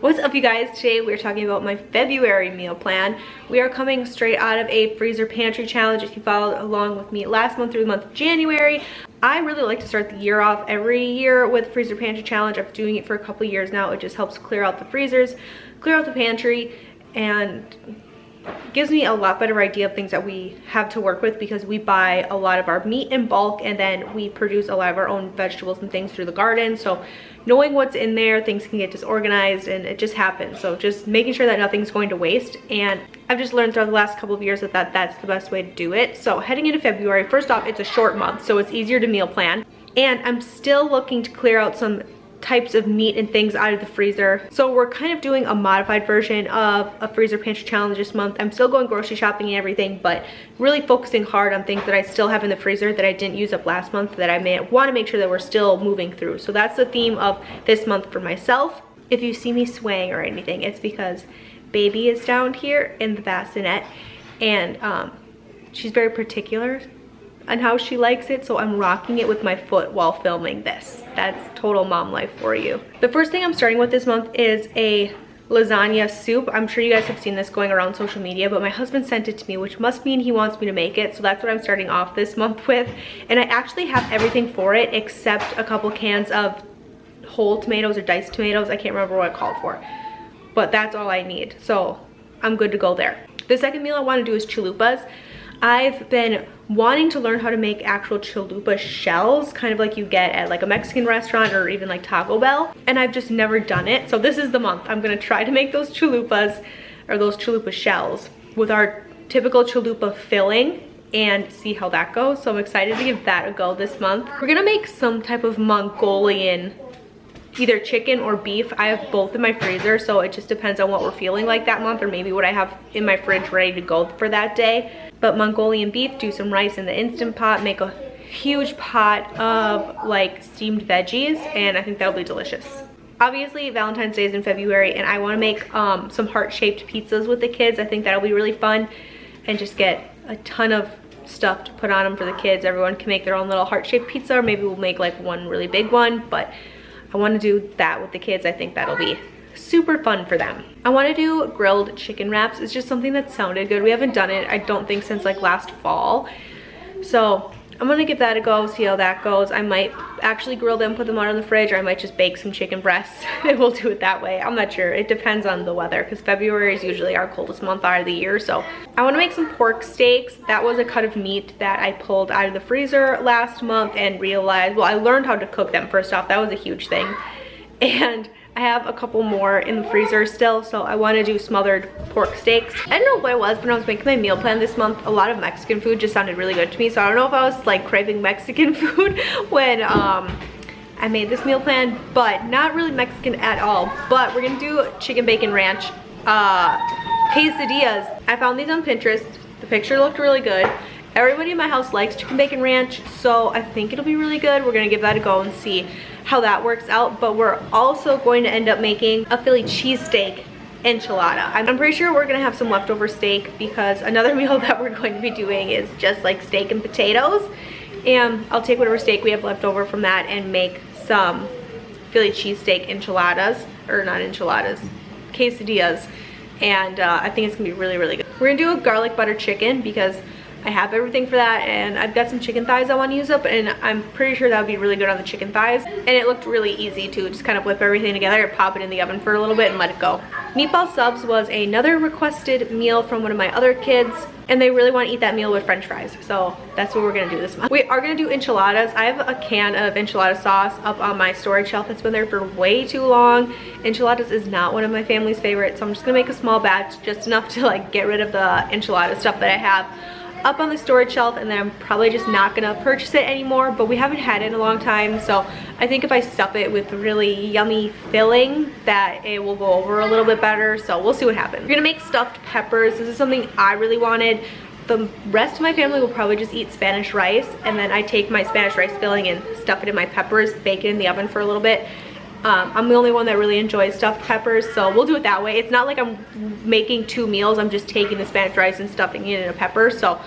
What's up, you guys? Today we're talking about my February meal plan. We are coming straight out of a freezer pantry challenge. If you followed along with me last month through the month of January, I really like to start the year off every year with freezer pantry challenge. I've been doing it for a couple years now. It just helps clear out the freezers, clear out the pantry, and gives me a lot better idea of things that we have to work with, because we buy a lot of our meat in bulk and then we produce a lot of our own vegetables and things through the garden. So knowing what's in there, things can get disorganized and it just happens. So just making sure that nothing's going to waste. And I've just learned throughout the last couple of years that that's the best way to do it. So heading into February, first off, it's a short month, so it's easier to meal plan. And I'm still looking to clear out some types of meat and things out of the freezer. So we're kind of doing a modified version of a freezer pantry challenge this month. I'm still going grocery shopping and everything, but really focusing hard on things that I still have in the freezer that I didn't use up last month, that I may want to make sure that we're still moving through. So that's the theme of this month for myself. If you see me swaying or anything, it's because baby is down here in the bassinet, and she's very particular on how she likes it, so I'm rocking it with my foot while filming this. That's total mom life for you. The first thing I'm starting with this month is a lasagna soup. I'm sure you guys have seen this going around social media, but my husband sent it to me, which must mean he wants me to make it. So that's what I'm starting off this month with. And I actually have everything for it except a couple cans of whole tomatoes or diced tomatoes. I can't remember what it called for, but that's all I need. So I'm good to go there. The second meal I want to do is chalupas. I've been wanting to learn how to make actual chalupa shells, kind of like you get at like a Mexican restaurant or even like Taco Bell, and I've just never done it. So this is the month I'm gonna try to make those chalupas, or those chalupa shells, with our typical chalupa filling and see how that goes. So I'm excited to give that a go this month. We're gonna make some type of Mongolian, either chicken or beef. I have both in my freezer, so it just depends on what we're feeling like that month, or maybe what I have in my fridge ready to go for that day. But Mongolian beef, do some rice in the Instant Pot, make a huge pot of like steamed veggies, and I think that'll be delicious. Obviously Valentine's Day is in February, and I want to make some heart-shaped pizzas with the kids. I think that'll be really fun, and just get a ton of stuff to put on them for the kids. Everyone can make their own little heart-shaped pizza, or maybe we'll make like one really big one, but I want to do that with the kids. I think that'll be super fun for them. I want to do grilled chicken wraps. It's just something that sounded good. We haven't done it, I don't think, since like last fall. So I'm gonna give that a go, see how that goes. I might actually grill them, put them out in the fridge, or I might just bake some chicken breasts and we'll do it that way. I'm not sure. It depends on the weather, because February is usually our coldest month out of the year. So I want to make some pork steaks. That was a cut of meat that I pulled out of the freezer last month and realized, well, I learned how to cook them first off. That was a huge thing. And I have a couple more in the freezer still, so I want to do smothered pork steaks. I don't know what it was when I was making my meal plan this month. A lot of Mexican food just sounded really good to me, so I don't know if I was like craving Mexican food when I made this meal plan, but not really Mexican at all. But we're gonna do chicken bacon ranch quesadillas. I found these on Pinterest. The picture looked really good. Everybody in my house likes chicken bacon ranch, so I think it'll be really good. We're gonna give that a go and see how that works out. But we're also going to end up making a Philly cheesesteak enchilada. I'm pretty sure we're gonna have some leftover steak, because another meal that we're going to be doing is just like steak and potatoes. And I'll take whatever steak we have left over from that and make some Philly cheesesteak enchiladas, or not enchiladas, quesadillas. And I think it's gonna be really, really good. We're gonna do a garlic butter chicken because I have everything for that, and I've got some chicken thighs I want to use up, and I'm pretty sure that would be really good on the chicken thighs. And it looked really easy to just kind of whip everything together, pop it in the oven for a little bit, and let it go. Meatball subs was another requested meal from one of my other kids, and they really want to eat that meal with french fries, so that's what we're going to do this month. We are going to do enchiladas. I have a can of enchilada sauce up on my storage shelf. It's been there for way too long. Enchiladas is not one of my family's favorites, so I'm just going to make a small batch, just enough to like get rid of the enchilada stuff that I have up on the storage shelf, and then I'm probably just not gonna purchase it anymore. But we haven't had it in a long time, so I think if I stuff it with really yummy filling, that it will go over a little bit better. So we'll see what happens. We're gonna make stuffed peppers. This is something I really wanted. The rest of my family will probably just eat Spanish rice, and then I take my Spanish rice filling and stuff it in my peppers, bake it in the oven for a little bit. I'm the only one that really enjoys stuffed peppers, so we'll do it that way. It's not like I'm making two meals. I'm just taking the Spanish rice and stuffing it in a pepper. So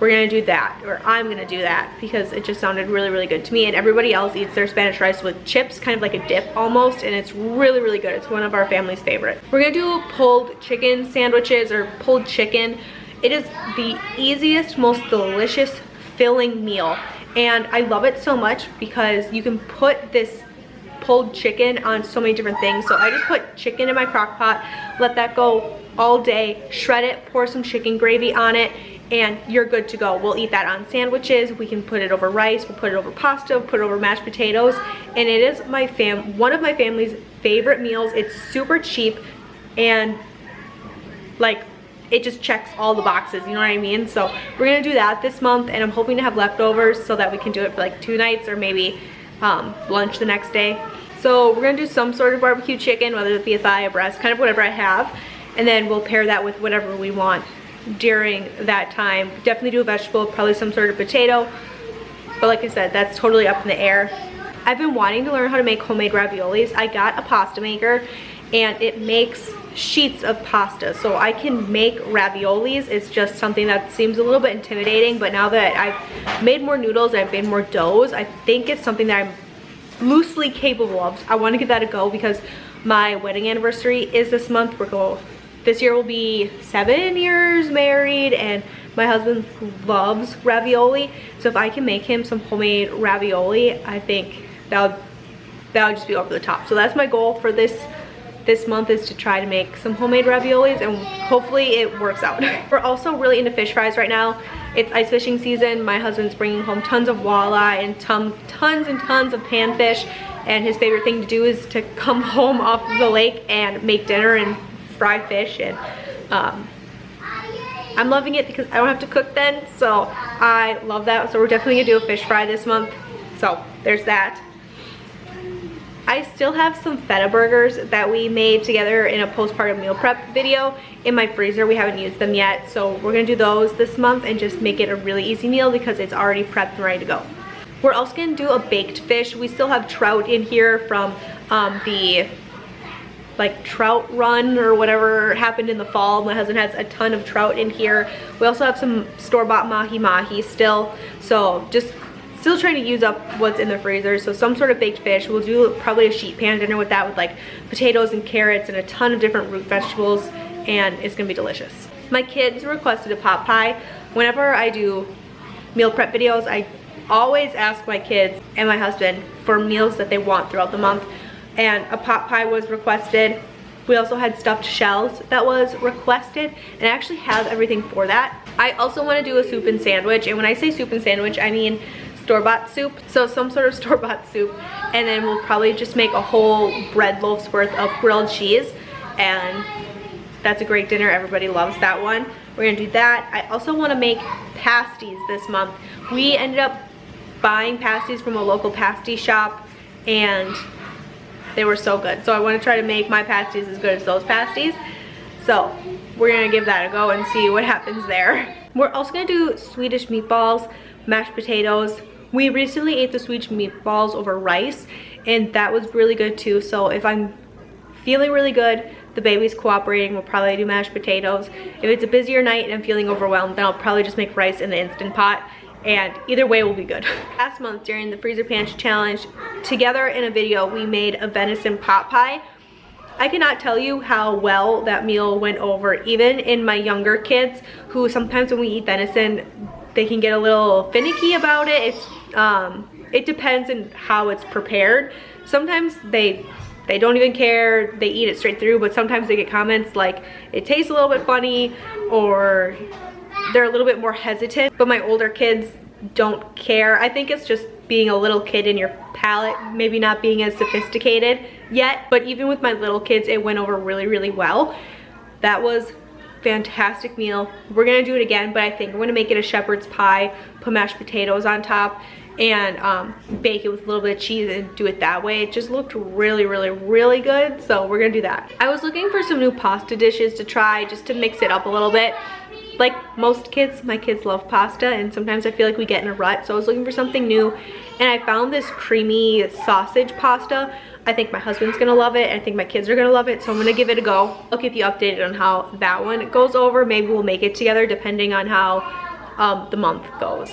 we're gonna do that, or I'm gonna do that, because it just sounded really, really good to me. And everybody else eats their Spanish rice with chips, kind of like a dip almost, and it's really, really good. It's one of our family's favorite. We're gonna do pulled chicken sandwiches, or pulled chicken. It is the easiest, most delicious, filling meal, and I love it so much because you can put this pulled chicken on so many different things. So I just put chicken in my crock pot, let that go all day, shred it, pour some chicken gravy on it, and you're good to go. We'll eat that on sandwiches. We can put it over rice, we'll put it over pasta, put it over mashed potatoes, and it is one of my family's favorite meals. It's super cheap, and like, it just checks all the boxes, you know what I mean? So we're gonna do that this month, and I'm hoping to have leftovers so that we can do it for like 2 nights, or maybe lunch the next day. So we're gonna do some sort of barbecue chicken, whether it be a thigh, a breast, kind of whatever I have, and then we'll pair that with whatever we want during that time. Definitely do a vegetable, probably some sort of potato, but like I said, that's totally up in the air. I've been wanting to learn how to make homemade raviolis. I got a pasta maker, and it makes sheets of pasta, so I can make raviolis. It's just something that seems a little bit intimidating, but now that I've made more noodles and I've made more doughs, I think it's something that I'm loosely capable of. I want to give that a go because my wedding anniversary is this month. This year will be 7 years married, and my husband loves ravioli, so if I can make him some homemade ravioli, I think that would just be over the top. So that's my goal for this month, is to try to make some homemade raviolis, and hopefully it works out. We're also really into fish fries right now. It's ice fishing season. My husband's bringing home tons of walleye and tons and tons of panfish, and his favorite thing to do is to come home off the lake and make dinner and fry fish, and I'm loving it because I don't have to cook then, so I love that. So we're definitely gonna do a fish fry this month, so there's that. I still have some feta burgers that we made together in a postpartum meal prep video in my freezer. We haven't used them yet, so we're gonna do those this month and just make it a really easy meal because it's already prepped and ready to go. We're also gonna do a baked fish. We still have trout in here from the trout run or whatever happened in the fall. My husband has a ton of trout in here. We also have some store-bought mahi still, so just still trying to use up what's in the freezer. So some sort of baked fish. We'll do probably a sheet pan dinner with that, with like potatoes and carrots and a ton of different root vegetables, and it's gonna be delicious. My kids requested a pot pie. Whenever I do meal prep videos, I always ask my kids and my husband for meals that they want throughout the month, and a pot pie was requested. We also had stuffed shells that was requested, and it actually has everything for that. I also want to do a soup and sandwich, and when I say soup and sandwich, I mean store-bought soup, so some sort of store-bought soup, and then we'll probably just make a whole bread loaf's worth of grilled cheese, and that's a great dinner. Everybody loves that one. We're gonna do that. I also want to make pasties this month. We ended up buying pasties from a local pasty shop, and they were so good, so I want to try to make my pasties as good as those pasties, so we're gonna give that a go and see what happens there. We're also gonna do Swedish meatballs, mashed potatoes. We recently ate the Swedish meatballs over rice, and that was really good too. So if I'm feeling really good, the baby's cooperating, we'll probably do mashed potatoes. If it's a busier night and I'm feeling overwhelmed, then I'll probably just make rice in the Instant Pot, and either way will be good. Last month during the freezer pantry challenge, together in a video, we made a venison pot pie. I cannot tell you how well that meal went over, even in my younger kids, who sometimes when we eat venison, they can get a little finicky about it. It depends on how it's prepared. Sometimes they don't even care, they eat it straight through, but sometimes they get comments like it tastes a little bit funny, or they're a little bit more hesitant. But my older kids don't care. I think it's just being a little kid in your palate, maybe not being as sophisticated yet. But even with my little kids, it went over really, really well. That was fantastic meal. We're gonna do it again, but I think we're gonna make it a shepherd's pie, put mashed potatoes on top, and bake it with a little bit of cheese and do it that way. It just looked really, really, really good, so we're gonna do that. I was looking for some new pasta dishes to try, just to mix it up a little bit. Like most kids, my kids love pasta, and sometimes I feel like we get in a rut, so I was looking for something new, and I found this creamy sausage pasta. I think my husband's gonna love it, and I think my kids are gonna love it, so I'm gonna give it a go. I'll keep you updated on how that one goes over. Maybe we'll make it together depending on how the month goes.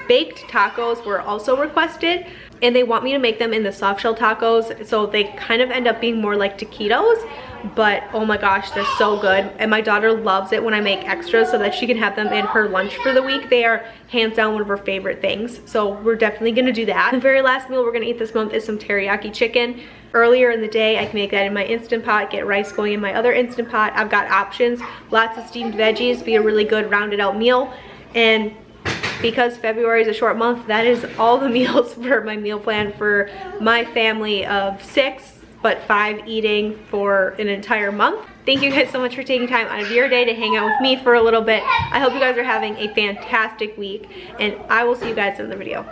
Baked tacos were also requested, and they want me to make them in the soft shell tacos, so they kind of end up being more like taquitos, but oh my gosh, they're so good. And my daughter loves it when I make extras so that she can have them in her lunch for the week. They are hands down one of her favorite things, so we're definitely gonna do that. The very last meal we're gonna eat this month is some teriyaki chicken. Earlier in the day, I can make that in my Instant Pot, get rice going in my other Instant Pot. I've got options, lots of steamed veggies, be a really good rounded out meal. And because February is a short month, that is all the meals for my meal plan for my family of 6, but 5 eating for an entire month. Thank you guys so much for taking time out of your day to hang out with me for a little bit. I hope you guys are having a fantastic week, and I will see you guys in the video.